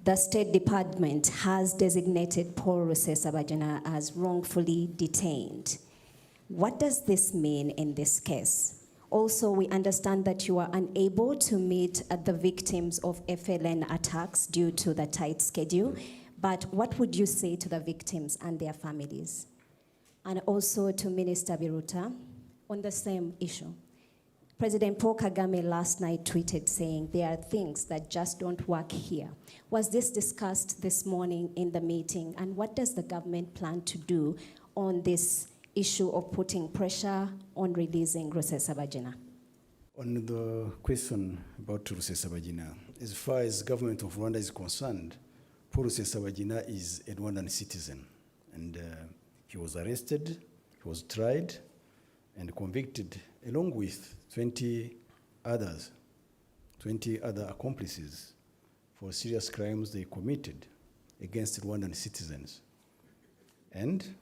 the State Department has designated Paul Rusesabagina as wrongfully detained. What does this mean in this case? Also, we understand that you are unable to meet the victims of FLN attacks due to the tight schedule, but what would you say to the victims and their families? And also to Minister Biruta, on the same issue. President Paul Kagame last night tweeted saying there are things that just don't work here. Was this discussed this morning in the meeting? And what does the government plan to do on this issue of putting pressure on releasing Rusesabagina? On the question about Rusesabagina, as far as government of Rwanda is concerned, Paul Rusesabagina is a Rwandan citizen. And he was arrested, he was tried, and convicted along with 20 other accomplices for serious crimes they committed against Rwandan citizens, and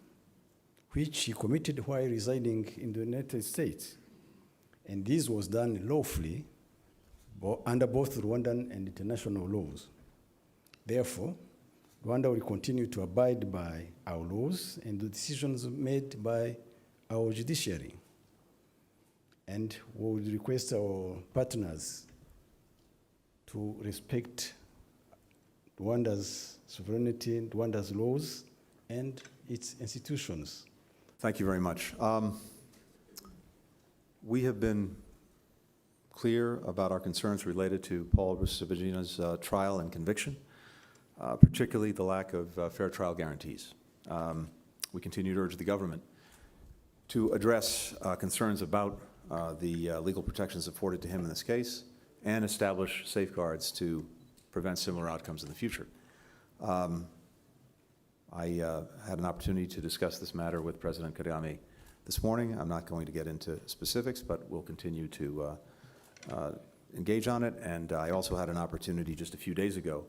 which he committed while residing in the United States. And this was done lawfully under both Rwandan and international laws. Therefore, Rwanda will continue to abide by our laws and the decisions made by our judiciary. And we would request our partners to respect Rwanda's sovereignty, Rwanda's laws, and its institutions. Thank you very much. We have been clear about our concerns related to Paul Rusesabagina's trial and conviction, particularly the lack of fair trial guarantees. We continue to urge the government to address concerns about the legal protections afforded to him in this case and establish safeguards to prevent similar outcomes in the future. I had an opportunity to discuss this matter with President Kagame this morning. I'm not going to get into specifics, but we'll continue to engage on it. And I also had an opportunity just a few days ago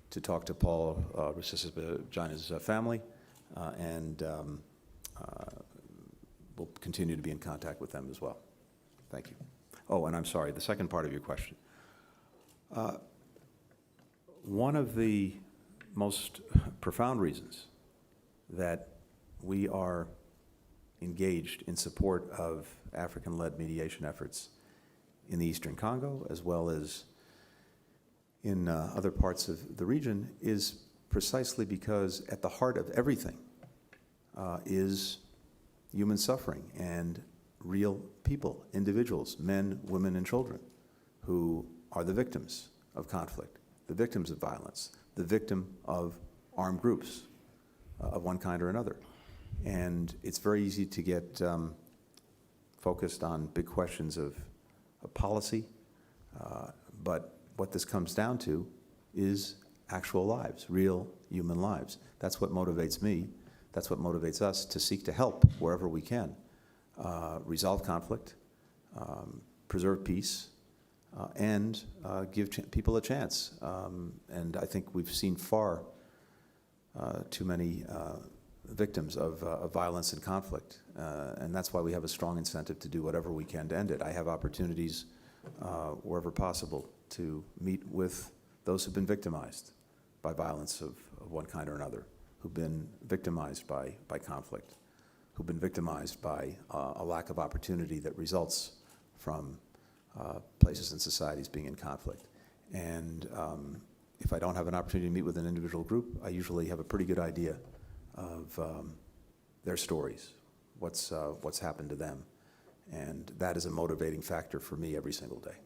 to talk to Paul Rusesabagina's family, and we'll continue to be in contact with them as well. Thank you. Oh, and I'm sorry, the second part of your question. One of the most profound reasons that we are engaged in support of African-led mediation efforts in the Eastern Congo, as well as in other parts of the region, is precisely because at the heart of everything is human suffering and real people, individuals, men, women, and children, who are the victims of conflict, the victims of violence, the victim of armed groups of one kind or another. And it's very easy to get focused on big questions of policy, but what this comes down to is actual lives, real human lives. That's what motivates me. That's what motivates us to seek to help wherever we can, resolve conflict, preserve peace, and give people a chance. And I think we've seen far too many victims of violence and conflict, and that's why we have a strong incentive to do whatever we can to end it. I have opportunities wherever possible to meet with those who've been victimized by violence of one kind or another, who've been victimized by conflict, who've been victimized by a lack of opportunity that results from places and societies being in conflict. And if I don't have an opportunity to meet with an individual group, I usually have a pretty good idea of their stories, what's happened to them. And that is a motivating factor for me every single day.